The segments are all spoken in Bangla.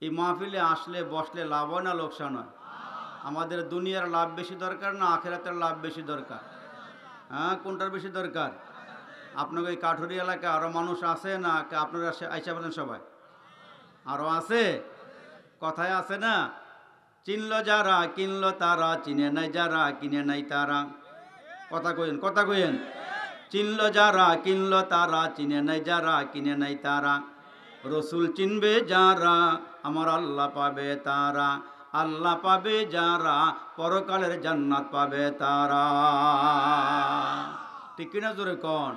এই মাহফিলে আসলে বসলে লাভ হয় না লোকসান হয়? আমাদের দুনিয়ার লাভ বেশি দরকার না আখেরাতের লাভ বেশি দরকার? হ্যাঁ, কোনটার বেশি দরকার? আপনাকে এই কাঠুরি এলাকায় আরও মানুষ আছে না? আপনারা আইসা বলেন সবাই আরও আছে? কথায় আছে না, চিনল যারা কিনল তারা, চিনে নাই যারা কিনে নাই তারা। কথা কইেন, কথা কইেন। চিনল যারা কিনল তারা, চিনে নাই যারা কিনে নাই তারা। রসুল চিনবে যারা, আমার আল্লাহ পাবে তারা। আল্লাহ পাবে যারা, পরকালের জান্নাত পাবে তারা। ঠিক কিনা জোরে কন?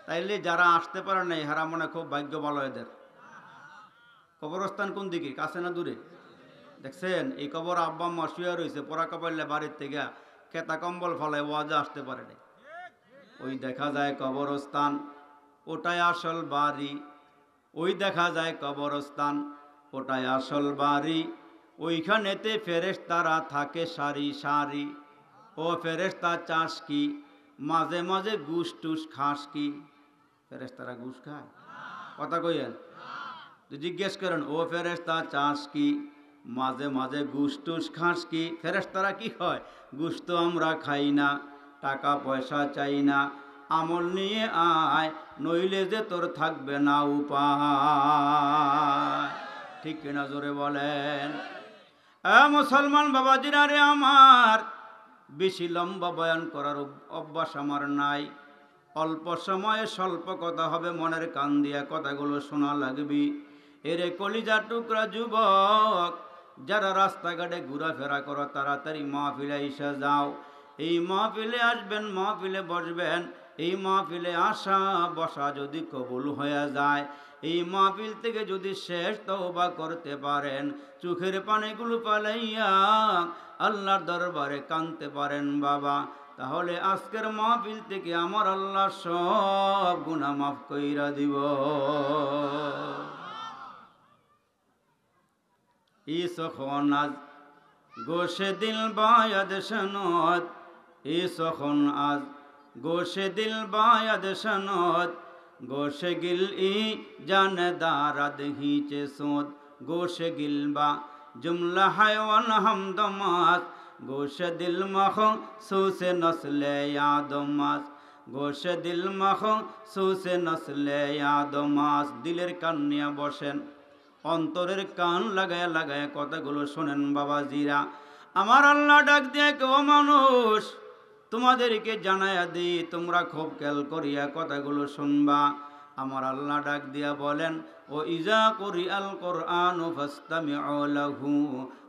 তাইলে যারা আসতে পারে নাই হারা মনে খুব ভাগ্য ভালো এদের। কবরস্থান কোন দিকে, কাছে না দূরে? দেখছেন এই কবর আব্বা আম্মা শুয়ে রয়েছে, পড়া কপাইলে বাড়ির থেকে খেতা কম্বল ফলায় ওয়াজে আসতে পারে নাই। ওই দেখা যায় কবরস্থান, ওটাই আসল বাড়ি। ওই দেখা যায় কবরস্থান, ওটাই আসল বাড়ি। ওইখানেতে ফেরেশতারা থাকে সারি সারি। ও ফেরেশতা চাষ কি, মাঝে মাঝে ঘুষ টুস খাস কি? ফেরেশতারা ঘুষ খায়? কথা কইেন। জিজ্ঞেস করেন, ও ফেরেশতা চাষ কি, মাঝে মাঝে ঘুষ টুস খাস কি? ফেরেশতারা কি হয়, ঘুষ তো আমরা খাই না, টাকা পয়সা চাই না, আমল নিয়ে আয়, নইলে যে তোর থাকবে না উপায়। ঠিক কিনা জোরে বলেন? মুসলমান বাবাজিরা রে আমার, বেশি লম্বা বয়ান করার অভ্যাস আমার নাই। অল্প সময়ে স্বল্প কথা হবে, মনের কান দিয়া কথাগুলো শোনা লাগবি। এরে কলিজা টুকরা যুবক, যারা রাস্তাঘাটে ঘোরাফেরা করো তাড়াতাড়ি মাহফিলে এসে যাও। এই মাহফিলে আসবেন, মাহফিলে বসবেন। এই মাহফিলে আসা বসা যদি কবুল হয়ে যায়, এই মাহফিল থেকে যদি শেষ তওবা করতে পারেন, চোখের পানিগুলো পালাইয়া আল্লাহর দরবারে কাঁদতে পারেন বাবা, তাহলে আজকের মাহফিল থেকে আমার আল্লাহ সব গুনাহ মাফ কইরা দিব। ইসখন আজ গোশে দিল বায়াদ সনদ, ইসখন আজ গোশে দিল বায়াদ সনদ, গোশে গিল ই জানদারাদ হিচে সোদ। গোশে গিল বা জুমলা হায়ওয়ান হামদমাস, গোশে দিল মখ সুসে নসলে ইয়াদমাস। গোশে দিল মখ সুসে নসলে ইয়াদমাস। দিলের কান নিয়ে বসেন, অন্তরের কান লাগায় লাগায় কথাগুলো শোনেন বাবাজিরা। আমার আল্লাহ ডাক দিয়ে কেউ মানুষ, তোমাদেরকে জানায়া দিই, তোমরা খুব খেয়াল করিয়া কথাগুলো শুনবা। আমার আল্লাহ ডাক দিয়া বলেন, ও ইজা কুরিআল কুরআনু ফাসতামিউ লাহু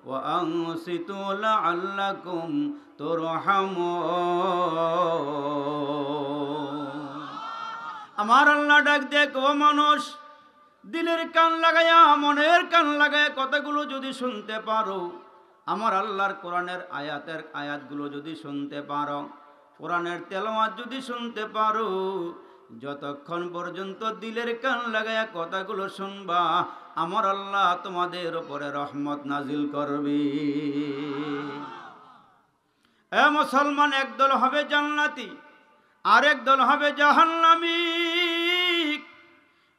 ওয়া আনসিতু লাআল্লাকুম তুরহামুন। আমার আল্লাহ ডাক দিয়ে কেউ মানুষ, দিলের কান লাগায়া মনের কান লাগায়া কথাগুলো যদি শুনতে পারো, আমার আল্লাহর কোরআনের আয়াতগুলো যদি শুনতে পারো, কোরআনের তেলাওয়াত যদি শুনতে পারো, যতক্ষণ পর্যন্ত দিলের কান লাগায়া কথাগুলো শুনবা, আমার আল্লাহ তোমাদের উপরে রহমত নাজিল করবে। এ মুসলমান, একদল হবে জান্নাতি, আরেক দল হবে জাহান্নামী।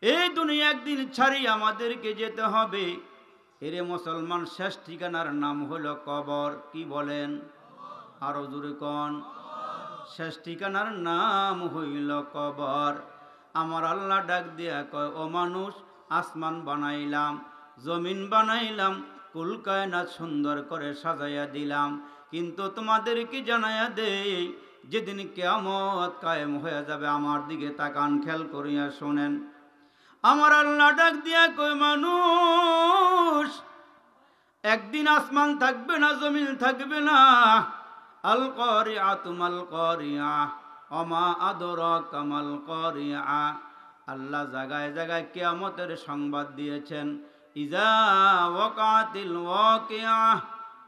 এই দুনিয়া একদিন ছাড়ি আমাদেরকে যেতে হবে। এরে মুসলমান, শেষ ঠিকানার নাম হলো কবর। কি বলেন? আরো জোরে কন। শেষ ঠিকানার নাম হইল কবর। আমার আল্লাহ ডাক দিয়া কয়, ও মানুষ, আসমান বানাইলাম, জমিন বানাইলাম, কুল কায়নাত সুন্দর করে সাজাইয়া দিলাম, কিন্তু তোমাদেরকে জানাইয়া দেই, যেদিন কিয়ামত কায়েম হয়ে যাবে, আমার দিকে তাকান, খেয়াল করিয়া শোনেন। আমার আল্লাহ ডাক দিয়া কয়, মানুষ, একদিন আসমান থাকবে না, জমিন থাকবে না। আল কারিআতু মাল কারিআ ওমা আদরাকা মাল কারিআ। আল্লাহ জায়গায় জায়গায় কিয়ামতের সংবাদ দিয়েছেন। ইজা ওয়াকাতিল ওয়াকিআ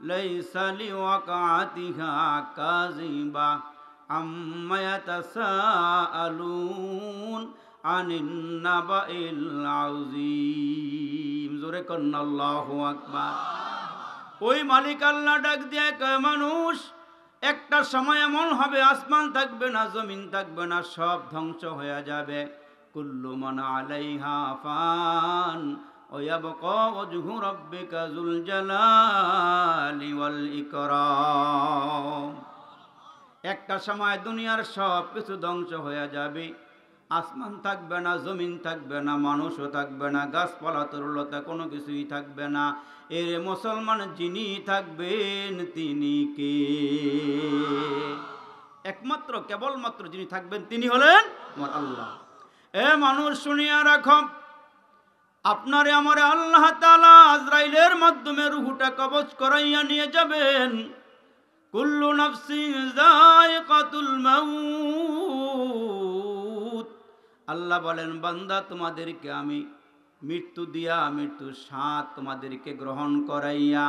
লাইসা লিওয়াকাতিহা কাযিবা আম্মা ইয়াতাসাআলুন আনিন নাবাইল আযীম। জোরে কন আল্লাহু আকবার। ওই মালিক আল্লাহ ডাক দিয়ে কয়, মানুষ, একটা সময় এমন হবে আসমান থাকবে না, জমিন থাকবে না, সব ধ্বংস হয়ে যাবে। কুল্লু মান আলাইহা ফান ওয়ায়াবকা ওয়াজহু রাব্বিকা যুল জালালি ওয়াল ইকরাম। একটা সময় দুনিয়ার সব কিছু ধ্বংস হয়ে যাবে, আসমান থাকবে না, জমিন থাকবে না, মানুষও থাকবে না, গাছপালা তরুলতা কোনো কিছুই থাকবে না। এর মুসলমান যিনি থাকবেন তিনি কে? একমাত্র কেবলমাত্র যিনি থাকবেন তিনি হলেন আমার আল্লাহ। এ মানুষ শুনিয়া রাখো, আপনারে আমারে আল্লাহ তাআলা আজরাইলের মাধ্যমে রূহটা কবজ করাইয়া নিয়ে যাবেন। কুল্লু নাফসিন যায়িকাতুল মাউত। আল্লাহ বলেন, বান্দা তোমাদেরকে আমি মৃত্যু দিয়া, মৃত্যুর স্বাদ তোমাদেরকে গ্রহণ করাইয়া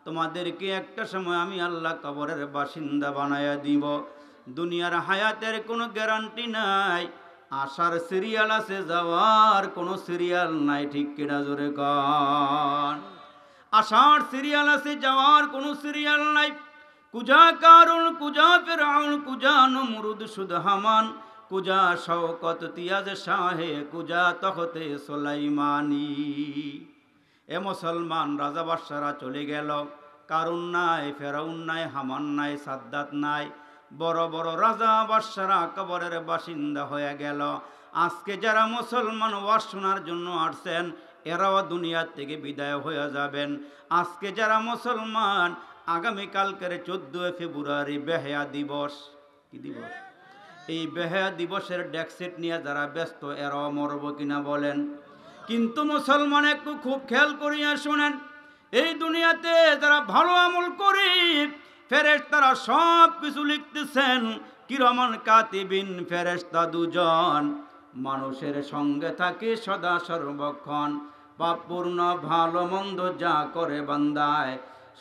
তোমাদেরকে একটা সময় আমি আল্লাহ কবরের বাসিন্দা বানাইয়া দিব। দুনিয়ার হায়াতের কোনো গ্যারান্টি নাই, আসার সিরিয়াল আছে, যাওয়ার কোনো সিরিয়াল নাই। ঠিক কিনা জোরে কন? আসার সিরিয়াল আছে, যাওয়ার কোনো সিরিয়াল নাই। কুজা কারুন, কুজা ফিরআউন, কুজা নমরুদ সুদ হামান, কুজা শওকত তিয়াজ শাহে, কুজা তখতে সুলাইমানি। এ মুসলমান, রাজা বাদশারা চলে গেল, কারুন নাই, ফেরাউন নাই, হামান নাই, সাদ্দাত নাই, বড় বড় রাজা বাদশারা কবরের বাসিন্দা হয়ে গেল। আজকে যারা মুসলমান ওয়াজ শোনার জন্য আসছেন, এরাও দুনিয়ার থেকে বিদায় হয়ে যাবেন। আজকে যারা মুসলমান, আগামীকালকের 14 ফেব্রুয়ারি বেহায়া দিবস। কি দিবস? এই বেহায়া দিবসের ডেকসেট নিয়ে যারা ব্যস্ত, এরাও মরব কিনা বলেন? কিন্তু মুসলমান একটু খুব খেয়াল করিয়া শোনেন, এই দুনিয়াতে যারা ভালো আমল করি, ফেরেশতারা সব কিছু লিখতেছেন। কিরমান কাতিবিন, ফেরেশতা দুজন মানুষের সঙ্গে থাকে সদা সর্বক্ষণ। পাপপূর্ণ ভালো মন্দ যা করে বান্দায়,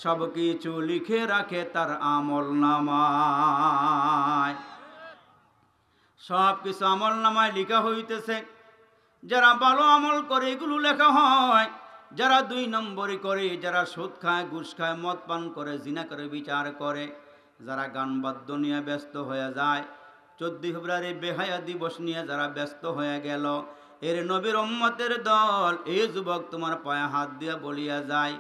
সব কিছু লিখে রাখে তার আমল নামায়। সব কিছু আমল নামায় লিখা হইতেছে। যারা ভালো আমল করে এগুলো লেখা হয়, যারা 2 নম্বরই করে, যারা সুদ খায়, ঘুষ খায়, মদ পান করে, জিনা করে, বিচার করে, যারা গান বাদ্য নিয়ে ব্যস্ত হয়ে যায়, 14 ফেব্রুয়ারি বেহায়া দিবস নিয়ে যারা ব্যস্ত হয়ে গেল, এর নবীর উম্মতের দল, এই যুবক তোমার পায়ে হাত দিয়ে বলিয়া যায়,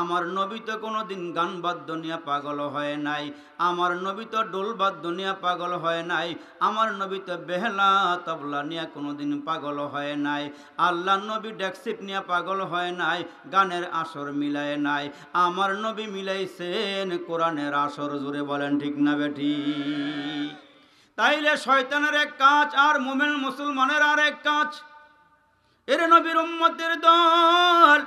আমার নবী তো কোনোদিন গান বাদ্য নিয়ে পাগল হয় নাই, আমার নবী তো ডোল বাদ্য নিয়ে পাগল হয় নাই, আমার নবী তো বেহলা তবলা নিয়ে কোনোদিন পাগল হয় নাই, আল্লাহ নবী ডেকসিট নিয়ে পাগল হয় নাই, গানের আসর মিলায় নাই, আমার নবী মিলাইছেন কোরআনের আসর। জুড়ে বলেন ঠিক না বেঠি? তাইলে শয়তানের এক কাজ আর মুমিন মুসলমানের আর এক কাজ। এর নবীর উম্মতের দল,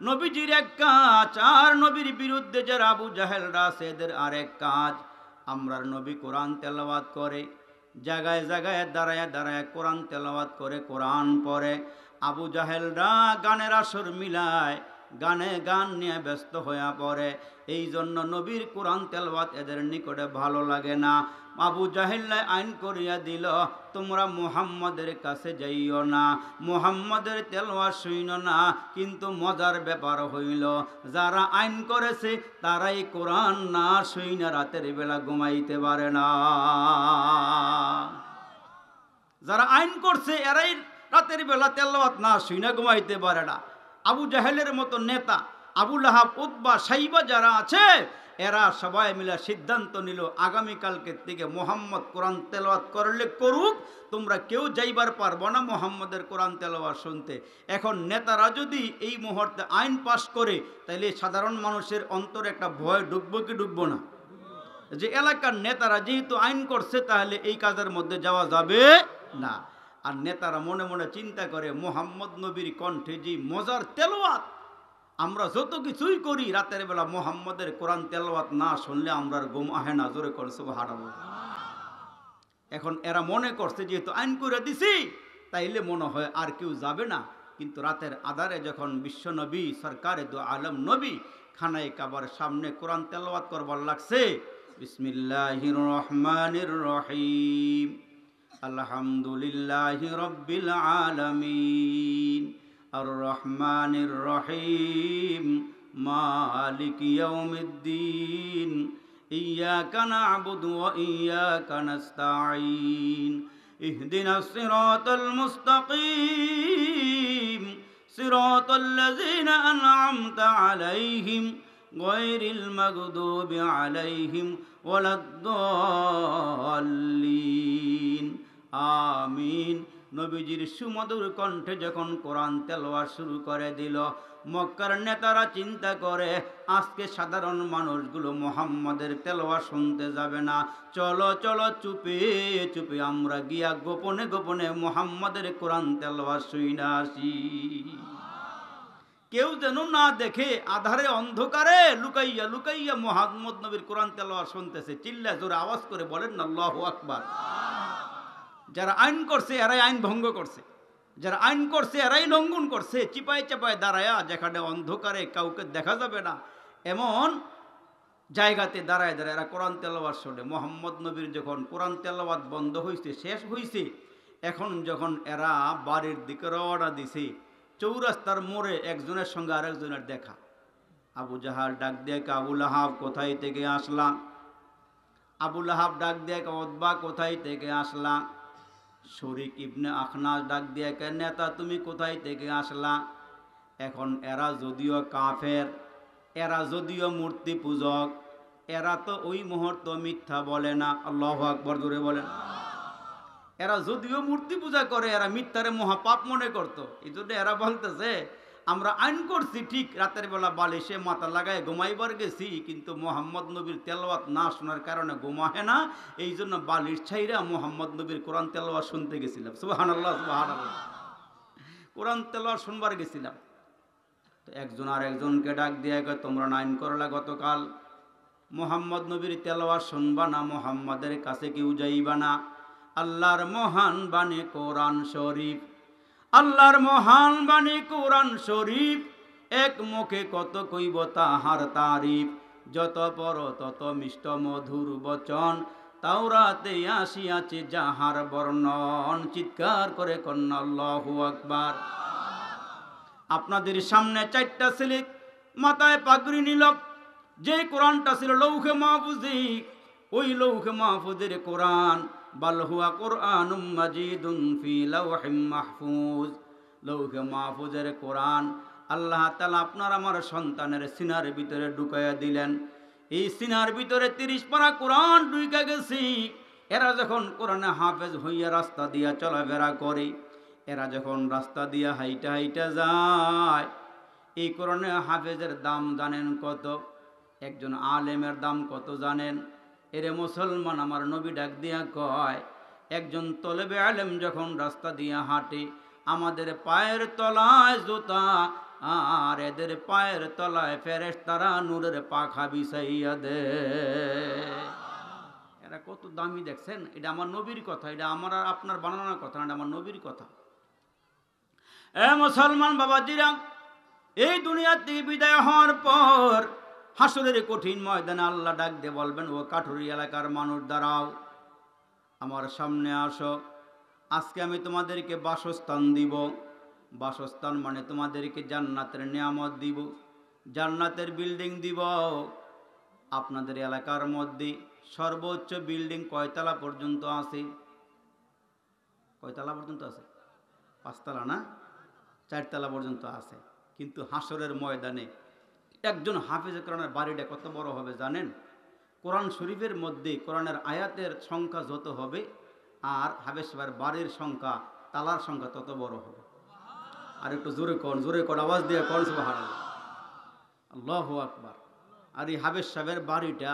নবীজির এক কাজ, আর নবীর বিরুদ্ধে যারা আবু জাহেলরা আছে এদের আরেক কাজ। আমরার নবী কোরআন তেলাওয়াত করে, জায়গায় জায়গায় দাঁড়ায় দাঁড়ায় কোরআন তেলাওয়াত করে, কোরআন পড়ে। আবু জাহেলরা গানের আসর মিলায়, গানে গান নিয়ে ব্যস্ত হয়ে পড়ে। এই জন্য নবীর কোরআন তেলাওয়াত এদের নিকটে ভালো লাগে না। আবু জাহেল্লা আইন করিয়া দিল, তোমরা মুহাম্মদের কাছে যাইও না, মুহাম্মদের তেলাওয়াত শুইনো না। কিন্তু মজার ব্যাপার হইল, যারা আইন করেছে তারাই কোরআন না শুইনা রাতের বেলা ঘুমাইতে পারে না। যারা আইন করছে এরাই রাতের বেলা তেলাওয়াত না শুইনা ঘুমাইতে পারে না। আবু জাহেলের মতো নেতা, আবু লাহাব, উতবা, সাইবা যারা আছে, এরা সবাই মিলে সিদ্ধান্ত নিল, আগামীকালকে থেকে মোহাম্মদ কোরআন তেলাওয়াত করলে করুক, তোমরা কেউ যাইবার পারবো না মোহাম্মদের কোরআন তেলাওয়াত শুনতে। এখন নেতারা যদি এই মুহূর্তে আইন পাশ করে, তাইলে সাধারণ মানুষের অন্তরে একটা ভয় ঢুকবো কি ঢুকবো না? যে এলাকার নেতারা যেহেতু আইন করছে, তাহলে এই কাজের মধ্যে যাওয়া যাবে না। আর নেতারা মনে মনে চিন্তা করে, মোহাম্মদ নবীর কণ্ঠে যে মজার তেলাওয়াত, আমরা যত কিছুই করি রাতের বেলা মোহাম্মদের কোরআন তেলাওয়াত না শুনলে আমরা ঘুম আহে না। জোরে করে সুবহানাল্লাহ। এখন এরা মনে করছে যেহেতু আইন করে দিছি, তাইলে মনে হয় আর কেউ যাবে না। কিন্তু রাতের আধারে যখন বিশ্ব নবী, সরকারে দু আলম নবী খানায় কাবার সামনে কোরআন তেলাওয়াত করবার লাগছে, বিসমিল্লাহির রহমানির রহিম, আলহামদুলিল্লাহি রাব্বিল আলামিন, আর রহমানির রহিম, মালিক ইয়াউমিদ্দিন, ইয়াকা না'বুদু ওয়া ইয়াকা নাস্তাঈন, ইহদিনাস সিরাতাল মুস্তাকিম, সিরাতাল্লাযীনা আন'আমতা আলাইহিম গায়রিল মাগদুবি আলাইহিম ওয়ালাদ-দাল্লিন। আমিন। নবীজির সুমধুর কণ্ঠে যখন কোরআন তেলাওয়াত শুরু করে দিল, মক্কার নেতারা চিন্তা করে আজকে সাধারণ মানুষগুলো মুহাম্মাদের তেলাওয়াত শুনতে যাবে না, চলো চলো চুপে চুপে আমরা গিয়া গোপনে গোপনে মুহাম্মাদের কোরআন তেলাওয়াত শুইনা আসি। কেউ যেন না দেখে, আধারে অন্ধকারে লুকাইয়া লুকাইয়া মুহাম্মদ নবীর কোরআন তেলাওয়াত শুনতেছে। চিল্লা জোরে আওয়াজ করে বলেন না আল্লাহু আকবার। যারা আইন করছে এরাই আইন ভঙ্গ করছে, যারা আইন করছে এরাই লঙ্ঘন করছে। চিপায় চাপায় দাঁড়ায়া, যেখানে অন্ধকারে কাউকে দেখা যাবে না এমন জায়গাতে দাঁড়ায় দাঁড়ায় এরা কোরআন তেলাওয়াত শোনে। মুহাম্মদ নবীর যখন কোরআন তেলাওয়াত বন্ধ হয়েছে, শেষ হয়েছে, এখন যখন এরা বাড়ির দিকে রওনা দিছে, চৌরাস্তার মোড়ে একজনের সঙ্গে আরেকজনের দেখা। আবু জাহাল ডাক দিয়ে আবু লাহাব কোথায় থেকে আসলা? আবু লাহাব ডাক দিয়ে উতবা কোথায় থেকে আসলা? শরীক ইবনে আখনাস ডাক দিয়ে নেতা তুমি কোথায় থেকে আসলা? এখন এরা যদিও কাফের, এরা যদিও মূর্তি পূজক, এরা তো ওই মুহূর্ত মিথ্যা বলে না। আল্লাহু আকবার জোরে বলেন। এরা যদিও মূর্তি পূজা করে, এরা মিথ্যারে মহাপাপ মনে করতো। এই জন্য এরা বলতেছে আমরা আইন করছি ঠিক, রাতের বেলা বালিশে মাথা লাগায় ঘুমাইবার গেছি, কিন্তু মুহাম্মদ নবীর তেলাওয়াত না শোনার কারণে ঘুমাহে না, এই জন্য বালিশ ছাইরা মুহাম্মদ নবীর কোরআন তেলাওয়াত শুনতে গেছিলাম। সুবহানাল্লাহ সুবহানাল্লাহ। কোরআন তেলাওয়াত শুনবার গেছিলাম, তো একজন আর একজনকে ডাক দিয়ে কয় তোমরা আইন করলা গতকাল মুহাম্মদ নবীর তেলাওয়াত শুনবা না, মুহাম্মাদের কাছে কেউ যাইবা না। আল্লাহর মহান বাণী কোরআন শরীফ, আল্লাহর মহান বাণী কোরআন শরীফ, এক মুখে কত কইব তাহার তারিফ, যত পড়ো তত মিষ্ট মধুর বচন, তাওরাতে আসিয়াছে যাহার বর্ণন। চিৎকার করে কন্যা আল্লাহু আকবার। আপনাদের সামনে চারটা ছেলে মাথায় পাগড়ি নিল, যে কোরআনটা ছিল লৌহে মাহফুজে, ওই লৌহে মাহফুজের কোরআন, বাল হুয়া কোরআনুম মাজিদুন ফি লাওহিম মাহফুজ। লৌহে মাহফুজের কোরআন আল্লাহ তাআলা আপনার আমার সন্তানের সিনার ভিতরে ঢুকাইয়া দিলেন। এই সিনার ভিতরে 30 পারা কোরআন ঢুকে গেছে। এরা যখন কোরআনে হাফেজ হইয়া রাস্তা দিয়া চলাফেরা করে, এরা যখন রাস্তা দিয়া হাইটা হাইটা যায়, এই কোরআনে হাফেজের দাম জানেন কত? একজন আলেমের দাম কত জানেন? এরে মুসলমান, আমার নবী ডাক দিয়া কয়, একজন তলেবে আলেম যখন রাস্তা দিয়া হাঁটে, আমাদের পায়ের তলায় জুতা আর এদের পায়ের তলায় ফেরেশতারা নূরের পাখা বিছাইয়া দে। এরা কত দামি দেখছেন? এটা আমার নবীর কথা, এটা আমার আর আপনার বানানোর কথা না, এটা আমার নবীর কথা। এ মুসলমান বাবাজিরা, এই দুনিয়া থেকে বিদায় হওয়ার পর হাসরের কঠিন ময়দানে আল্লাহ ডাক দিয়ে বলবেন, ও কাঠুরি এলাকার মানুষ দাঁড়াও, আমার সামনে আসো, আজকে আমি তোমাদেরকে বাসস্থান দিব। বাসস্থান মানে তোমাদেরকে জান্নাতের নিয়ামত দিব, জান্নাতের বিল্ডিং দিব। আপনাদের এলাকার মধ্যে সর্বোচ্চ বিল্ডিং কয়তলা পর্যন্ত আছে? কয়তলা পর্যন্ত আছে? 5 তলা না, 4 তলা পর্যন্ত আছে। কিন্তু হাসরের ময়দানে একজন হাফেজে কোরআনের বাড়িটা কত বড় হবে জানেন? কোরআন শরীফের মধ্যে কোরআনের আয়াতের সংখ্যা যত হবে, আর হাফেজ সাহেবের বাড়ির সংখ্যা, তালার সংখ্যা তত বড় হবে। আর একটু জোরে কোন আওয়াজ দিয়ে কোন সুবহানাল্লাহ, আল্লাহু আকবার। আর এই হাফেজ সাহেবের বাড়িটা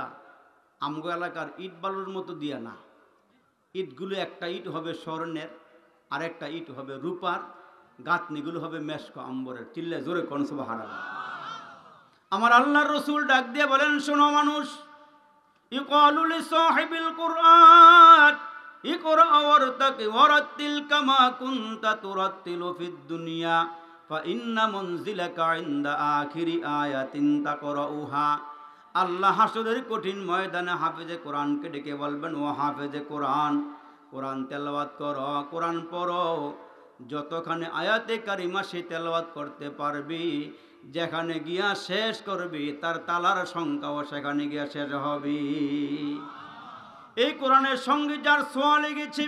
আমগো এলাকার ইট বালুর মতো দিয়া না, ইটগুলো একটা ইট হবে স্বর্ণের, আর একটা ইট হবে রূপার, গাঁথনিগুলো হবে মেশক আম্বরের। চিল্লে জোরে কোন সুবহানাল্লাহ। আমার আল্লাহর রাসূল ডাক দিয়ে বলেন, শোনো মানুষ, ইকালু লিসাহিবিল কুরআন ইকরা ওয়ারতাকি ওয়ারাতিল কামা কুনতা তুরাতিলু ফিদ দুনিয়া ফা ইন্না মুনজিলাকা ইনদা আখিরি আয়াতিন তাকরাউহা। আল্লাহ হাসরের কঠিন ময়দানে হাফেজে কোরআনকে ডেকে বলবেন, ও হাফেজে কোরআন, কোরআন তেলাওয়াত করো, কোরআন পড়ো, যতখানে আয়াতে কারিমা সে তেলাওয়াত করতে পারবি, যেখানে গিয়া শেষ করবি তার তালার সংখ্যাও সেখানে গিয়া শেষ হবে। এই কোরআনের সঙ্গে যার ছোঁয়া লেগেছে,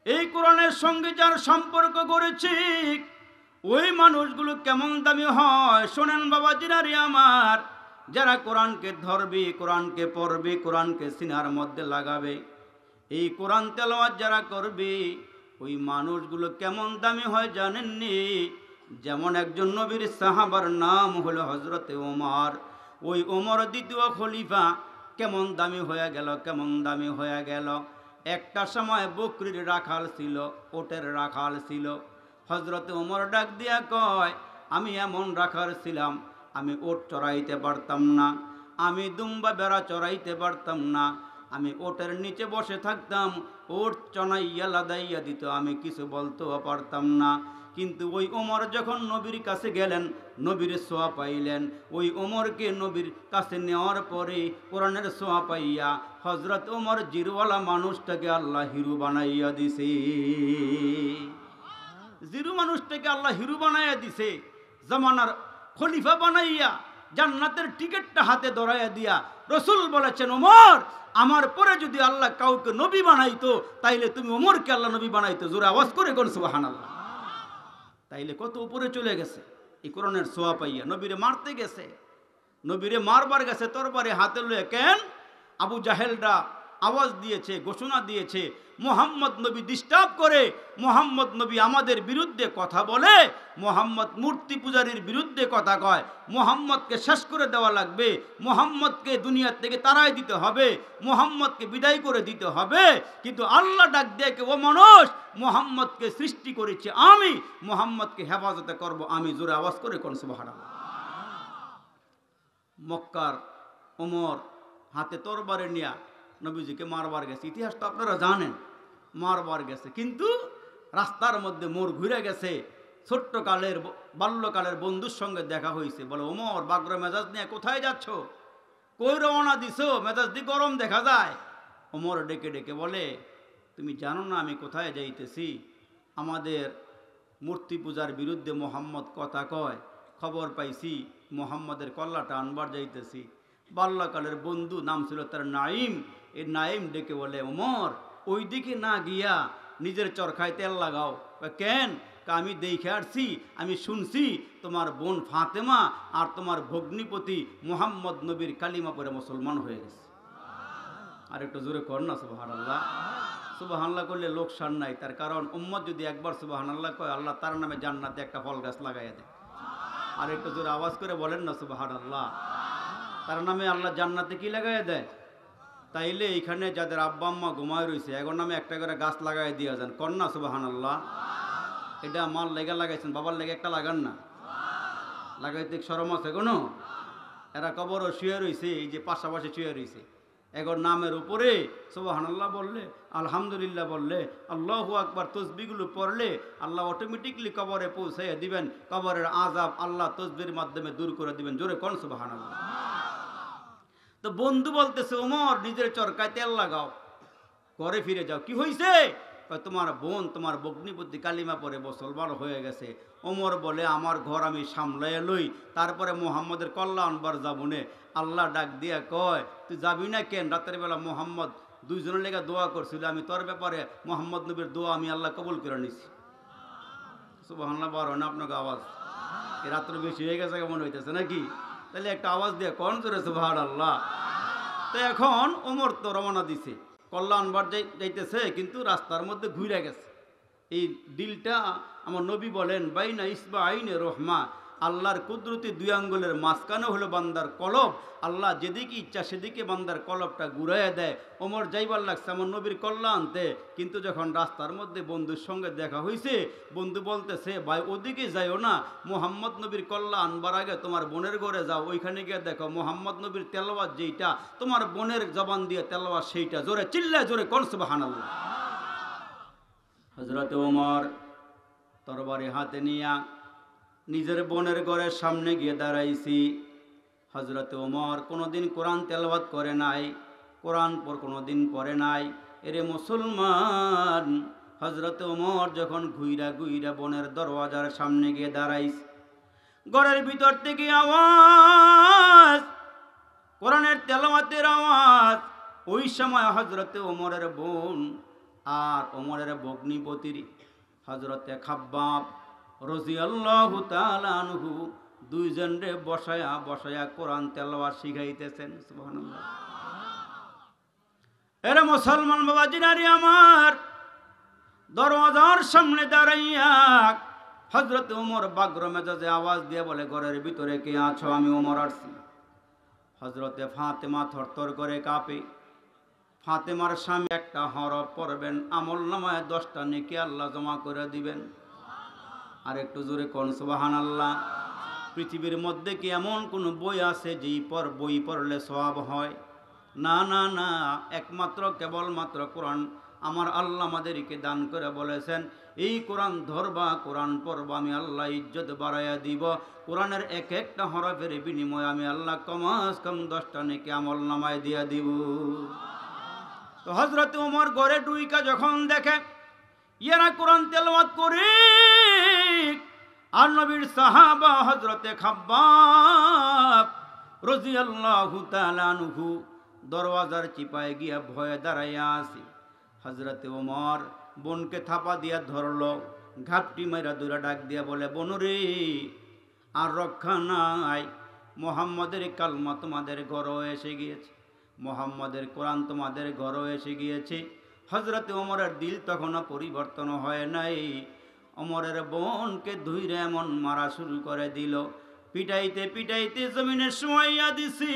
এই কোরআনের সঙ্গে যার সম্পর্ক করেছি, ওই মানুষগুলো কেমন দামি হয় শোনেন বাবাজিরা রে আমার, যারা কোরআনকে ধরবে, কোরআনকে পড়বে, কোরআনকে সিনার মধ্যে লাগাবে, এই কোরআন তেলাওয়াত যারা করবে, ওই মানুষগুলো কেমন দামি হয় জানেননি? যেমন একজন নবীর সাহাবার নাম হলো হজরতে ওমর, ওই ওমর দ্বিতীয় খলিফা কেমন দামি হয়ে গেল, কেমন দামি হয়ে গেল। একটা সময় বকরির রাখাল ছিল, ওটের রাখাল ছিল। হজরতে ওমর ডাক দিয়া কয়, আমি এমন রাখাল ছিলাম, আমি ওট চড়াইতে পারতাম না, আমি দুম্বা বেড়া চড়াইতে পারতাম না, আমি ওটের নিচে বসে থাকতাম, ওট চনাইয়া লাদাইয়া দিত, আমি কিছু বলতেও পারতাম না। কিন্তু ওই ওমর যখন নবীর কাছে গেলেন, নবীর সোয়া পাইলেন, ওই ওমরকে নবীর কাছে নেওয়ার পরে কোরআনের সোয়া পাইয়া হজরত ওমর জিরওয়ালা মানুষটাকে আল্লাহ হিরু বানাইয়া দিছে। জিরু মানুষটাকে আল্লাহ হিরু বানাইয়া দিছে, জামানার খলিফা বানাইয়া জান্নাতের টিকিটটা হাতে ধরাইয়া দিয়া রসুল বলেছেন, ওমর আমার পরে যদি আল্লাহ কাউকে নবী বানাইতো তাইলে তুমি ওমরকে আল্লাহ নবী বানাইতো। জোরে আওয়াজ করে কোন সুবহানাল্লাহ। তাইলে কত উপরে চলে গেছে এই কোরআনের সোয়া পাইয়া। নবীরে মারতে গেছে, নবীরে মারবার গেছে, তরবারি হাতে লয়ে কেন আবু জাহেলরা আওয়াজ দিয়েছে, ঘোষণা দিয়েছে, মোহাম্মদ নবী ডিস্টার্ব করে, মোহাম্মদ নবী আমাদের বিরুদ্ধে কথা বলে, মোহাম্মদ মূর্তি পূজারীর বিরুদ্ধে কথা কয়, মোহাম্মদকে শেষ করে দেওয়া লাগবে, মোহাম্মদকে দুনিয়া থেকে তাড়াই দিতে হবে, মোহাম্মদকে বিদায় করে দিতে হবে। কিন্তু আল্লাহ ডাক দেখে, ও মানুষ, মোহাম্মদকে সৃষ্টি করেছে আমি, মোহাম্মদকে হেফাজতে করব আমি। জোরে আওয়াজ করে কোন সুবহানাল্লাহ। মক্কার ওমর হাতে তরবারে নিয়া নবীজিকে মারবার গেছে, ইতিহাস তো আপনারা জানেন, মারবার গেছে, কিন্তু রাস্তার মধ্যে মোর ঘুরে গেছে, ছোট্টকালের বাল্যকালের বন্ধুর সঙ্গে দেখা হয়েছে। বলে, ওমর বাগর মেজাজ নিয়ে কোথায় যাচ্ছ, কই রওনা দিছো, মেজাজ দিয়ে গরম দেখা যায়। ওমর ডেকে ডেকে বলে, তুমি জানো না আমি কোথায় যাইতেছি? আমাদের মূর্তি পূজার বিরুদ্ধে মোহাম্মদ কথা কয়, খবর পাইছি, মোহাম্মদের কল্লাটা আনবার যাইতেছি। বাল্যকালের বন্ধু, নাম ছিল তার নাইম, এই নাইম ডেকে বলে, ওমর ওই দিকে না গিয়া নিজের চরখায় তেল লাগাও। কেন? আমি দেখে আসছি, আমি শুনছি তোমার বোন ফাতেমা আর তোমার ভগ্নিপতি মোহাম্মদ নবীর কালিমা পরে মুসলমান হয়ে গেছে। আর একটু জোরে কর না সুবহানাল্লাহ। সুবহানাল্লাহ করলে লোকসান নাই, তার কারণ উম্মত যদি একবার সুবহানাল্লাহ কয়, আল্লাহ তার নামে জান্নাতে একটা ফল গাছ লাগাইয়া দেয়। আর একটু জোরে আওয়াজ করে বলেন না সুবহানাল্লাহ। তার নামে আল্লাহ জান্নাতে কি লাগাইয়া দেয়? তাইলে এইখানে যাদের আব্বা আম্মা ঘুমায় রয়েছে, এগোর নামে একটা করে গাছ লাগাই দিয়া যান, কন্যা সুবহানাল্লাহ। এটা আমার লেগে লাগাইছেন, বাবার লেগে একটা লাগান না, লাগাইতে শরম আছে কোনো? এরা কবরও শুয়ে রয়েছে, এই যে পাশাপাশি শুয়ে রয়েছে, এগোর নামের উপরে সুবহানাল্লাহ বললে, আলহামদুলিল্লাহ বললে, আল্লাহু আকবার তসবিহগুলো পড়লে আল্লাহ অটোমেটিকলি কবরে পৌঁছাইয়া দিবেন, কবরের আযাব আল্লাহ তসবির মাধ্যমে দূর করে দিবেন। জোরে কোন সুবহানাল্লাহ। তো বন্ধু বলতেছে, ওমর নিজের চরকায় তেল লাগাও, ঘরে ফিরে যাও। কি হয়েছে? তোমার বোন তোমার ভগ্নিপতি কালিমা পরে মুসলমান হয়ে গেছে। ওমর বলে, আমার ঘর আমি সামলাইয়া লই, তারপরে মোহাম্মদের কল্যাণ আনবার যাবনে। আল্লাহ ডাক দিয়া কয়, তুই যাবি না কেন? রাতের বেলা মোহাম্মদ দুইজনের লেগে দোয়া করছিল, আমি তোর ব্যাপারে মোহাম্মদ নবীর দোয়া আমি আল্লাহ কবুল করে নিছি। সুবহানাল্লাহ। বড় না আপনাকে আওয়াজ? এই রাত্রে বেশি হয়ে গেছে কেমন হইতেছে নাকি? তাহলে একটা আওয়াজ দিয়ে কোন জোরে সুবহানাল্লাহ। তো এখন ওমর তো রওনা দিছে, কল্যাণ বার যাইতেছে, কিন্তু রাস্তার মধ্যে ঘুরে গেছে। এই দিলটা আমার নবী বলেন, বাইনা ইসবা আইনে রহমা, আল্লাহর কুদরতি দুই আঙ্গুলের মাঝখানে হলো বান্দার কলব। আল্লাহ যেদিকে ইচ্ছা সেদিকে বান্দার কলবটা ঘুরাইয়া দেয়। ওমর যাইবার লাগছে আমার নবীর কল্যাণ আনতে, কিন্তু যখন রাস্তার মধ্যে বন্ধুর সঙ্গে দেখা হয়েছে, বন্ধু বলতেছে, ভাই ওদিকে যাইও না, মোহাম্মদ নবীর কল্যাণ আনবার আগে তোমার বোনের ঘরে যাও, ওইখানে গিয়ে দেখো মোহাম্মদ নবীর তেলাওয়াত যেইটা, তোমার বোনের জবান দিয়ে তেলাওয়াত সেইটা। জোরে চিল্লায় জোরে কোন সুবহানাল্লাহ। হযরত ওমর তরবারি হাতে নিয়া নিজের বোনের ঘরের সামনে গিয়ে দাঁড়াইছি। হযরত ওমর কোনোদিন কোরআন তেলাওয়াত করে নাই, কোরআন কোনোদিন পড়ে নাই। এরে মুসলমান, হযরত ওমর যখন ঘুইরা ঘুইরা বোনের দরওয়াজার সামনে গিয়ে দাঁড়াইছে, ঘরের ভিতর থেকে আওয়াজ, কোরআনের তেলাওয়াতের আওয়াজ। ওই সময় হযরত ওমরের বোন আর ওমরের ভগ্নিপতির হযরতে খাব্বাব রাদিয়াল্লাহু তাআলা আনহু দুইজনরে বসায়া বসায়া কোরআন তেলাওয়াত শিখাইতেছেন। সুবহানাল্লাহ। এরা মুসলমান বাবাজিনারি আমার, দরওয়াজার সামনে দাঁড়াইয়া হযরত ওমর বাগ্র মেজাজে আওয়াজ দিয়ে বলে, ঘরের ভিতরে কে আছো? আমি ওমর আসছি। হযরতে ফাতেমা থরথর করে কাঁপে। ফাতেমার স্বামী একটা হরফ পড়বেন, আমল নামায় 10টা নেকি আল্লাহ জমা করে দিবেন। আর একটু জোরে কোন সুবহানাল্লাহ। পৃথিবীর মধ্যে কি এমন কোন বই আছে যেই বই পড়লে সওয়াব হয়? না না না, একমাত্র কেবলমাত্র কোরআন। আমার আল্লাহ আমাদেরকে দান করে বলেছেন, এই কোরআন ধরবা, কোরআন পড়বা, আমি আল্লাহ ইজ্জত বাড়াইয়া দিব। কোরআনের এক একটা হরফের বিনিময়ে আমি আল্লাহ কমাস কম 10টা নেকি আমল নামায় দিয়া দিব। তো হযরত ওমর ঘরে ডুইকা যখন দেখে এরা কোরআন তেলাওয়াত করে, আর নবীর সাহাবা হযরতে খাব্বাব রাদিয়াল্লাহু তাআলা আনহু দরওয়াজার চিপায় গিয়া ভয়ে দাঁড়াইয়া আছে। হযরতে ওমর বোনকে থাপা দিয়া ধরল, ঘাপটি মাইরা দূরে ডাক দিয়া বলে, বনুরে আর রক্ষা নাই, মুহাম্মাদের কালমা তোমাদের ঘরও এসে গিয়েছে, মুহাম্মাদের কোরআন তোমাদের ঘরও এসে গিয়েছে। হযরতে ওমরের দিল তখনও পরিবর্তন হয় নাই। ওমরের বোনকে ধুইরে এমন মারা শুরু করে দিল, পিটাইতে পিটাইতে জমিনে শুয়াইয়া দিছি।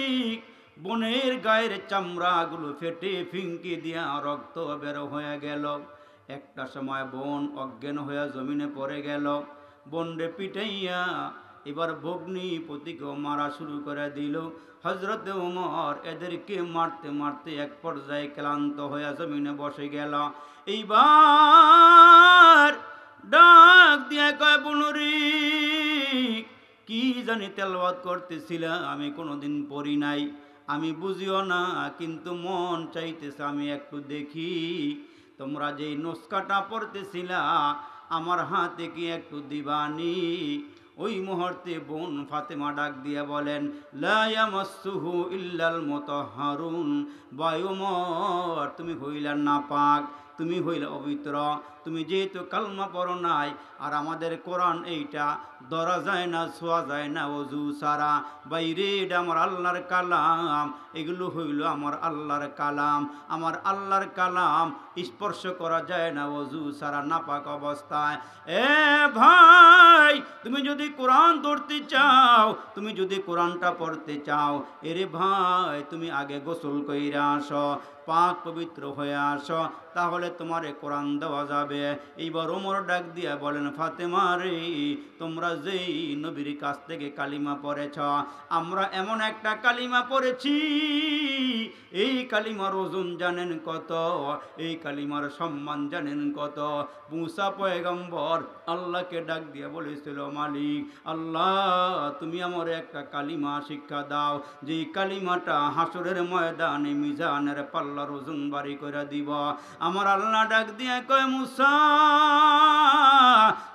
বোনের গায়ের চামড়াগুলো ফেটে ফিঙ্কি দিয়া রক্ত বের হয়ে গেল। একটা সময় বোন অজ্ঞান হইয়া জমিনে পড়ে গেল। বোনরে পিটাইয়া এবার ভগ্নী পতিকেও মারা শুরু করে দিল। হযরতে ওমর এদেরকে মারতে মারতে এক পর্যায়ে ক্লান্ত হইয়া জমিনে বসে গেল। এইবার ডাক দিয়া কয়, বনুরি কি জানি তেলাওয়াত করতেছিলা, আমি কোনোদিন পড়ি নাই, আমি বুঝিও না, কিন্তু মন চাইতেছে আমি একটু দেখি। তোমরা যেই নুসখাটা পড়তেছিলা আমার হাতে কি একটু দিবানি? ওই মুহূর্তে বোন ফাতেমা ডাক দিয়া বলেন, লা ইয়ামাসসুহু ইল্লাল মুতাহহারুন। ভাই ওমর, তুমি হইলা নাপাক, তুমি হইলে অপবিত্র, তুমি যেহেতু কালমা পড়ো নাই, আর আমাদের কোরআন এইটা ধরা যায় না, ছোঁয়া যায় না ওযু ছাড়া। বাইরে এটা আমার আল্লাহর কালাম, এগুলো হইল আমার আল্লাহর কালাম। আমার আল্লাহর কালাম স্পর্শ করা যায় না ওযু ছাড়া, নাপাক অবস্থায়। এ ভাই, তুমি যদি কোরআন ধরতে চাও, তুমি যদি কোরআনটা পড়তে চাও, এরে ভাই তুমি আগে গোসল কইরা আসো, পাক পবিত্র হয়ে আসো, তাহলে তোমারে কোরআন দেওয়া যাবে। এইবার ওমর ডাক দিয়া বলেন, ফাতেমা রে, তোমরা যেই নবীর কাছ থেকে কালিমা পড়েছ, আমরা এমন একটা কালিমা পড়েছি, এই কালিমার ওজন জানেন কত, এই কালিমার সম্মান জানেন কত। মুসা পয়গম্বর আল্লাহকে ডাক দিয়া বলেছিল, মালিক আল্লাহ, তুমি আমার একটা কালিমা শিক্ষা দাও, যেই কালিমাটা হাসরের ময়দানে মিজানের পাল্লার ওজন বাড়ি করে দিব। আমার আল্লাহ ডাক দিয়া কয়, মুসা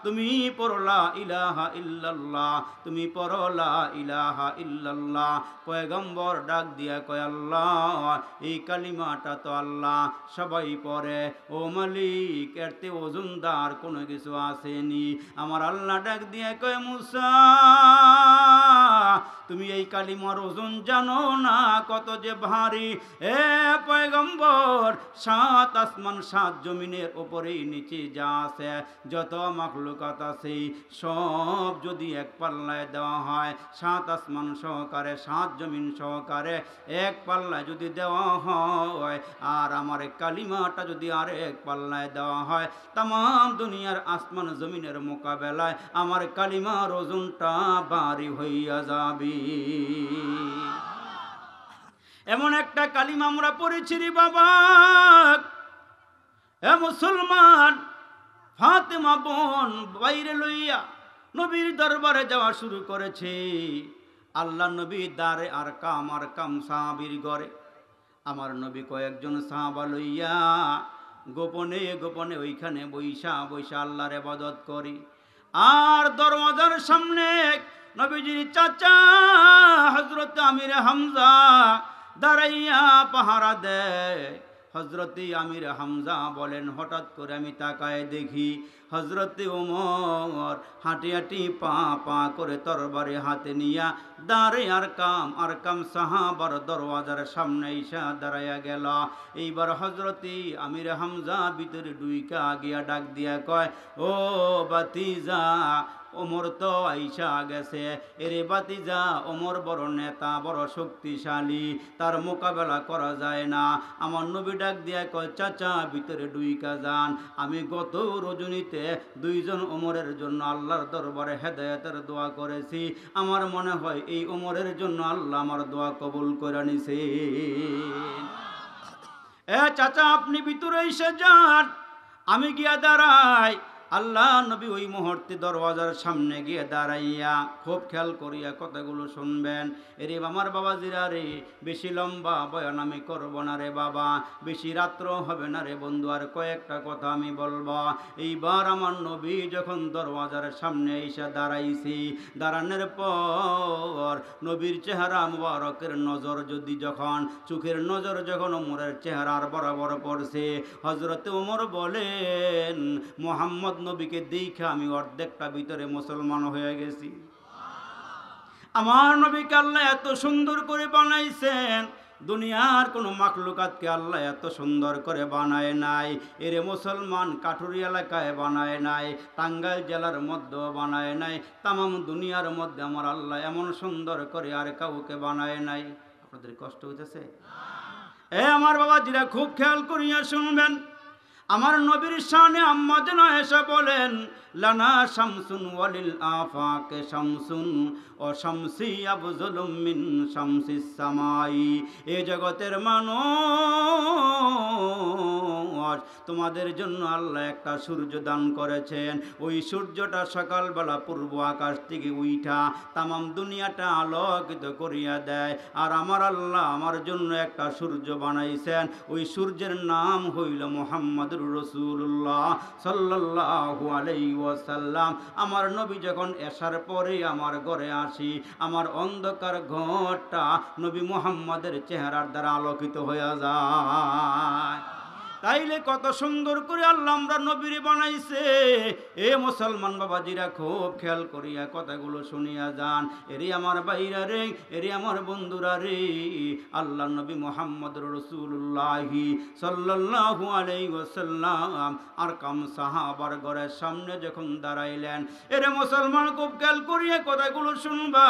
তুমি পড়লা ইলাহা ইল্লাল্লাহ, তুমি পড়লা ইলাহা ইল্লাল্লাহ। পয়গম্বর ডাক দিয়া কয়, আল্লাহ, এই কালিমাটা তো আল্লাহ সবাই পড়ে, ও মালিক এরতে ওজনদার কোনো কিছু আসেনি। আমার আল্লাহ ডাক দিয়া কয়, মুসা তুমি এই কালিমার ওজন জানো না কত যে ভারী। এ পয়গম্বর, 7 আসমান 7 জমিনের উপরেই নিচে যা আছে, যত মাখলুকাত আছে, সব যদি এক পাল্লায় দেওয়া হয়, 7 আসমান সহকারে 7 জমিন সহকারে এক পাল্লায় যদি দেওয়া হয়, আর আমার কালিমাটা যদি আর এক পাল্লায় দেওয়া হয়, তাম দুনিয়ার আসমান জমিনের মোকাবেলায় আমার কালিমার ওজনটা ভারী হইয়া যাবে। এমন একটা কালিমা আমরা পড়েছি রে বাবা। এ মুসলমান, ফাতেমা বোন বাইরে লইয়া নবীর দরবারে যাওয়া শুরু করেছে। আল্লাহ নবী দারে আর কাম সাহাবীর ঘরে। আমার নবী কয়েকজন সাহাবা লইয়া গোপনে গোপনে ওইখানে বৈশা বৈশা আল্লাহর ইবাদত করি। আর দরওয়াজার সামনে নবীজির চাচা হযরত আমির হামজা দাঁড়াইয়া পাহারা দেয়। হজরতে আমির হামজা বলেন, হঠাৎ করে আমি তাকায় দেখি হজরতে ওমর হাঁটি হাঁটি পা পা করে তরবারি হাতে নিয়া দাঁড়ে আর কাম সাহাবার দরওয়াজার সামনে ইসা দাঁড়াইয়া গেল। এইবার হজরতে আমির হামজা ভিতরে ডুইকা গিয়া ডাক দিয়া কয়, ও বাতিজা, ওমর তো আইসা গেছে। এরে বাতিজা, ওমর বড় নেতা, বড় শক্তিশালী, তার মোকাবেলা করা যায় না। আমার নবী ডাক দিয়া কয়, চাচা ভিতরে ডুইকা যান। আমি গত রজনীতে 2 জন ওমরের জন্য আল্লাহর দরবারে হেদায়েতের দোয়া করেছি। আমার মনে হয় এই ওমরের জন্য আল্লাহ আমার দোয়া কবুল করে নিছে। চাচা আপনি ভিতরে এসে যান, আমি গিয়া দাঁড়াই। আল্লাহ নবী ওই মুহূর্তে দরওয়াজার সামনে গিয়ে দাঁড়াইয়া খুব খেয়াল করিয়া কথাগুলো শুনবেন। এরে আমার বাবা জিরা রে, বেশি লম্বা বয়ান আমি করব না রে বাবা, বেশি রাত্র হবে না রে বন্ধু, আর কয়েকটা কথা আমি বলবো। এইবার আমার নবী যখন দরওয়াজার সামনে এসে দাঁড়াইছি, দাঁড়ানোর পর নবীর চেহারা মুবারকের নজর চোখের নজর যখন ওমরের চেহারার বরাবর পড়ছে, হযরতে ওমর বলেন, মুহাম্মদ নবীকে দেখে আমি অর্ধেকটা ভিতরে মুসলমান হয়ে গেছি। আমার নবীকে আল্লাহ এত সুন্দর করে বানাইছেন, দুনিয়ার কোনো মাখলুকাতকে আল্লাহ এত সুন্দর করে বানায় নাই। এরে মুসলমান কাঠুরি এলাকায় বানায় নাই, টাঙ্গাইল জেলার মধ্যেও বানায় নাই, তামাম দুনিয়ার মধ্যে আমার আল্লাহ এমন সুন্দর করে আর কাউকে বানায় নাই। আপনাদের কষ্ট হইতেছে? আমার বাবা জিরা খুব খেয়াল করিয়া শুনবেন। আমার নবীর শানে আম্মা যেন এসে বলেন, লানা শামসুন ওয়ালিল আফাকে শামসুন ও শামসি আফজলুম মিন শামসিস সামাই। এ জগতের মানুষ, তোমাদের জন্য আল্লাহ একটা সূর্য দান করেছেন। ওই সূর্যটা সকালবেলা পূর্ব আকাশ থেকে উইঠা তামাম দুনিয়াটা আলোকিত করিয়া দেয়। আর আমার আল্লাহ আমার জন্য একটা সূর্য বানাইছেন, ওই সূর্যের নাম হইল মুহাম্মদুর রাসূলুল্লাহ সাল্লাল্লাহু আলাইহি ওয়াসাল্লাম। আমার নবী যখন এশার পরে আমার ঘরে আসি, আমার অন্ধকার ঘরটা নবী মুহাম্মদের চেহারার দ্বারা আলোকিত হয়ে যায়। তাইলে কত সুন্দর করে আল্লাহ আমরা নবীরে বানাইছে। এ মুসলমান বাবাজিরা খুব খেয়াল করিয়া কথাগুলো শুনিয়া যান। এরে আমার ভাইরা রে, এরে আমার বন্ধুরা রে, আল্লাহ নবী মুহাম্মদুর রাসূলুল্লাহি সাল্লাল্লাহু আলাইহি ওয়াসাল্লাম আরকাম সাহাবার ঘরের সামনে যখন দাঁড়াইলেন, এরে মুসলমান খুব খেয়াল করিয়া কথাগুলো শুনবা।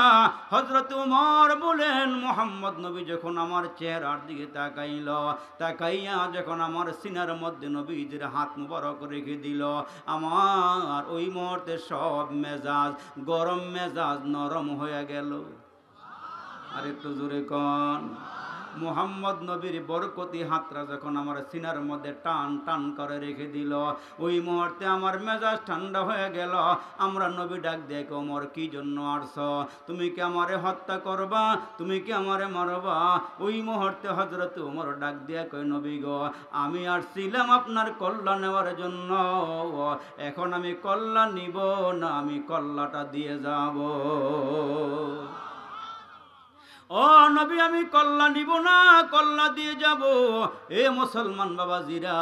হযরত ওমর বলেন, মুহাম্মদ নবী যখন আমার চেহারার দিকে তাকাইয়া যখন আমার সিনার মধ্যে নবীজির হাত মুবারক রেখে দিল, আমার ওই মুহূর্তে সব মেজাজ, গরম মেজাজ নরম হয়ে গেল। আর একটু জোরে কোন, মুহাম্মদ নবীর বরকতি হাতরা যখন আমার সিনার মধ্যে টান টান করে রেখে দিল, ওই মুহূর্তে আমার মেজাজ ঠান্ডা হয়ে গেল। আমরা নবী ডাক দেখ, ওমর কি জন্য আসছ? তুমি কি আমারে হত্যা করবা? তুমি কি আমারে মারবা? ওই মুহূর্তে হযরত ওমর ডাক দিয়ে কই, নবী গো, আমি আসছিলাম আপনার কল্যাণ নেওয়ার জন্য, এখন আমি কল্যাণ নিব না, আমি কল্যাণটা দিয়ে যাব। ও নবী, আমি কল্লা নিব না, কল্লা দিয়ে যাব। এ মুসলমান বাবাজিরা,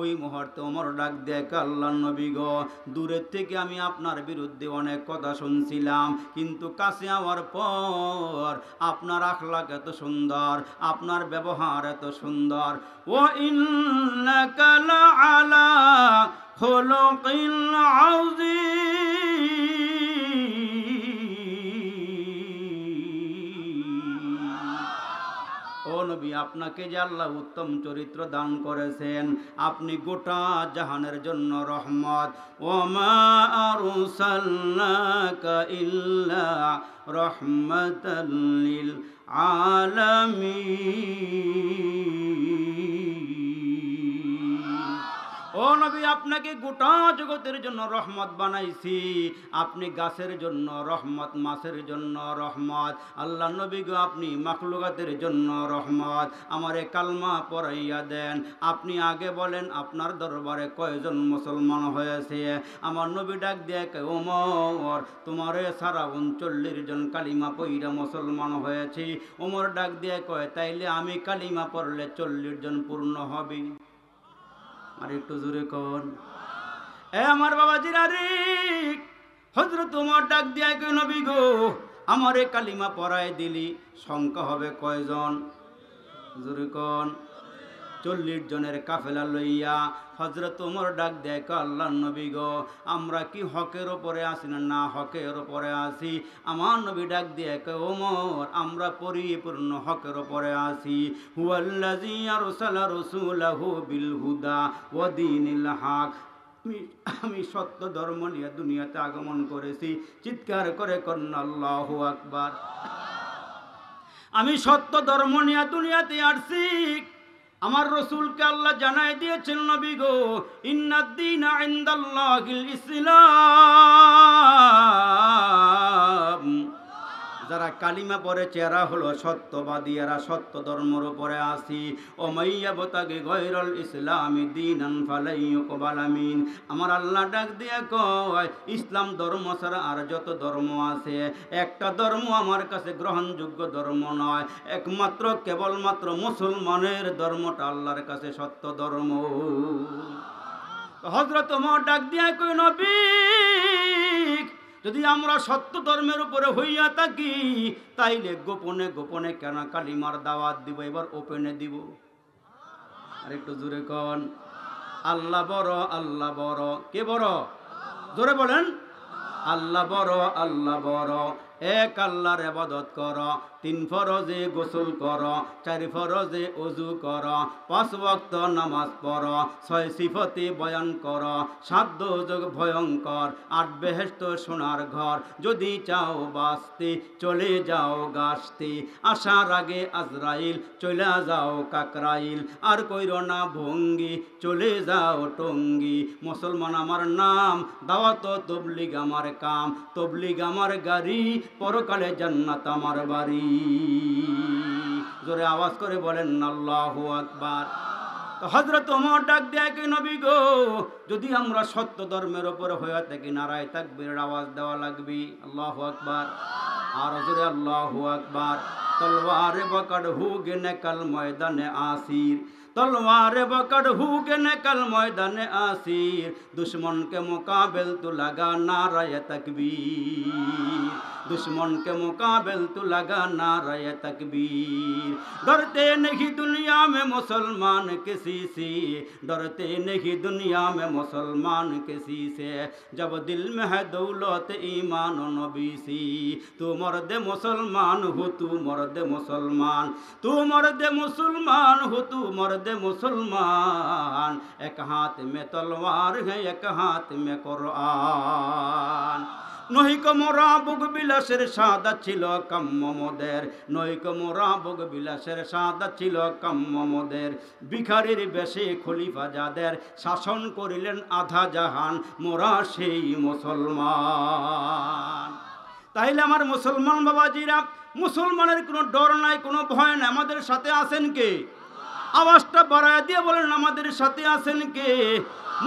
ওই মুহূর্তে ওমর ডাক দেখ, আল্লাহর নবী গো, দূরের থেকে আমি আপনার বিরুদ্ধে অনেক কথা শুনছিলাম, কিন্তু কাছে আওয়ার পর আপনার আখলাক এত সুন্দর, আপনার ব্যবহার এত সুন্দর। ও ইন্নাকা লাআলা খুলুকিল আযীম। ও নবী, আপনাকে যে আল্লাহ উত্তম চরিত্র দান করেছেন, আপনি গোটা জাহানের জন্য রহমত। ওমা আরসালনাকা ইল্লা রাহমাতাল লিল আলামিন। ও ও নবী, আপনাকে গোটা জগতের জন্য রহমত বানাইছি। আপনি গাছের জন্য রহমত, মাছের জন্য রহমত। আল্লাহ নবী গো, আপনি মাখলুকাতের জন্য রহমত। আমারে কালমা পড়াইয়া দেন। আপনি আগে বলেন আপনার দরবারে কয়জন মুসলমান হয়েছে? আমার নবী ডাক দিয়ে কয়, ওমর, তোমারে সারা 39 জন কালিমা পইরা মুসলমান হয়েছে। ওমর ডাক দিয়ে কয়, তাইলে আমি কালিমা পড়লে 40 জন পূর্ণ হবে। আর একটু জোরে কোন। আমার বাবাজিরা রে, হযরত ওমর ডাক দিয়া কয়, নবী গো, আমারে কালিমা পড়ায় দিলি, সংখ্যা হবে কয়জন? জোরে কোন। 40 জনের কাফেলা লইয়া হযরত ওমর ডাক দেয়, আল্লাহর নবী গো, আমরা কি হকের ওপরে আছি না হকের ওপরে আছি? আমার নবী ডাক দিয়ে কয়, ওমর, আমরা পরিপূর্ণ হকের ওপরে আছি। হুয়াল্লাযী আরসালা রাসূলাহু বিল হুদা ওয়া দীনিল হক। আমি সত্য ধর্ম নিয়ে দুনিয়াতে আগমন করেছি। চিৎকার করে কন্যা আল্লাহু আকবার। আমি সত্য ধর্ম নিয়ে দুনিয়াতে আসছি। আমার রসুলকে আল্লাহ জানাই দিয়েছেন, নবী গো, ইন্নাদ-দীনা ইনদাল্লাহিল ইসলাম। যারা কালিমা পড়ে চেহারা হলো সত্যবাদী, এরা সত্য ধর্মের উপরে আসি। ও মাইয়া বতাগে গয়রল ইসলামি দীনান ফালাই ইউকবালা মিন। আমার আল্লাহ ডাক দিয়ে কয়, ইসলাম ধর্ম ছাড়া আর যত ধর্ম আছে, একটা ধর্ম আমার কাছে গ্রহণযোগ্য ধর্ম নয়। একমাত্র কেবলমাত্র মুসলমানের ধর্মটা আল্লাহর কাছে সত্য ধর্ম। হযরত ওমর ডাক দিয়ে কয়, নবী, যদি আমরা সত্য ধর্মের উপরে হইয়া থাকি, তাইলে গোপনে গোপনে কেন কালিমার দাওয়াত দিব? এবার ওপেনে দিব। আর একটু জোরে কন। আল্লাহ বড়, আল্লাহ বড়। কে বড়? জোরে বলেন। আল্লাহ বড়, আল্লাহ বড়। এক আল্লাহর ইবাদত কর, 3 ফরজে গোসল কর, 4 ফরজে ওযু কর, 5 ওয়াক্ত নামাজ পড়, 6 সিফতে বয়ান কর, 7 দোজখ ভয়ঙ্কর, 8 বেহেশত সোনার ঘর। যদি চাও বাঁচতে, চলে যাও গাছতে, আসার আগে আজরাইল, চলে যাও কাকরাইল। আর কইরো না ভঙ্গি, চলে যাও টঙ্গি। মুসলমান আমার নাম, দাওয়াত তবলিগ আমার কাম, তবলিগ আমার গাড়ি, পরকালে জান্নাত আমার বাড়ি। জোরে আওয়াজ করে বলেন আল্লাহু আকবার। তো হযরত ওমর ডাক দেয়, কি নবী গো, যদি আমরা সত্য ধর্মের উপরে হয়ে থাকি, নারায়ে তাকবীরের আওয়াজ দেওয়া লাগবে। আল্লাহু আকবার। আর জোরে আল্লাহু আকবার। তলওয়ার বকড় হুগে নেকাল ময়দানে আসির, तलवार बकड़ हुगे निकल मैदान आसीर, दुश्मन के मुकाबिल तू लगा नाराए तकबीर, दुश्मन के मुकाबिल तू लगा नाराए तकबीर। डरते नहीं दुनिया में मुसलमान किसी से, डरते नहीं दुनिया में मुसलमान किसी से, जब दिल में है दौलत ईमान नबी सी। तू मर्द मुसलमान हो, तू मर्द मुसलमान, तू मर्द मुसलमान हो, तू मर्द मुसलमान। एक हाथ में तलवार है, एक हाथ में कुरान। নহিক মোরা বুক বিলাসের সাদা ছিল কাম্য মোদের, নহিক মোরা বুক বিলাসের সাদা ছিল কাম্য মোদের। ভিখারির বেশে খলিফা যাদের, শাসন করিলেন আধা জাহান, মোরা সেই মুসলমান। তাইলে আমার মুসলমান বাবাজিরা, মুসলমানের কোনো ডর নাই, কোনো ভয় নাই। আমাদের সাথে আছেন কে? আওয়াজটা বাড়ায় দিয়ে বলেন, আমাদের সাথে আছেন কে?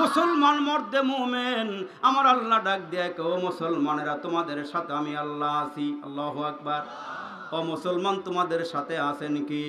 মুসলমান মর্দে মুমিন। আমার আল্লাহ ডাক দেয়, ও মুসলমানেরা, তোমাদের সাথে আমি আল্লাহ আছি। আল্লাহু আকবার। ও মুসলমান, তোমাদের সাথে আছেন কি?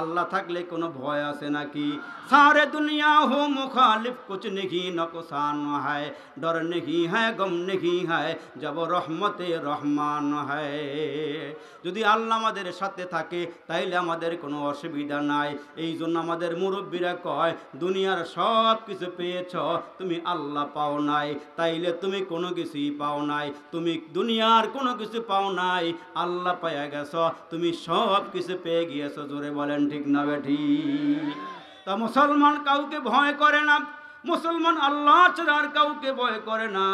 আল্লাহ থাকলে কোনো ভয় আছে নাকি? सारे दुनिया हो मुखालिफ, कुछ नहीं नुकसान है, डर नहीं है, गम नहीं है, जब रहमते रहमान है। যদি আল্লাহ আমাদের সাথে থাকে তাইলে আমাদের কোনো অসুবিধা নাই। এই জন্য আমাদের মুরব্বীরা কয়, দুনিয়ার সব কিছু পেয়েছ, তুমি আল্লাহ পাও নাই, তাইলে তুমি কোনো কিছুই পাও নাই। তুমি দুনিয়ার কোনো কিছু পাও নাই, আল্লাহ পাইয়া গেছ, তুমি সব কিছু পেয়ে গিয়েছো। জোরে বলেন ঠিক না বেঠি? তা মুসলমান কাউকে ভয় করে না, মুসলমান আল্লাহ ছাড়া আর কাউকে ভয় করে না।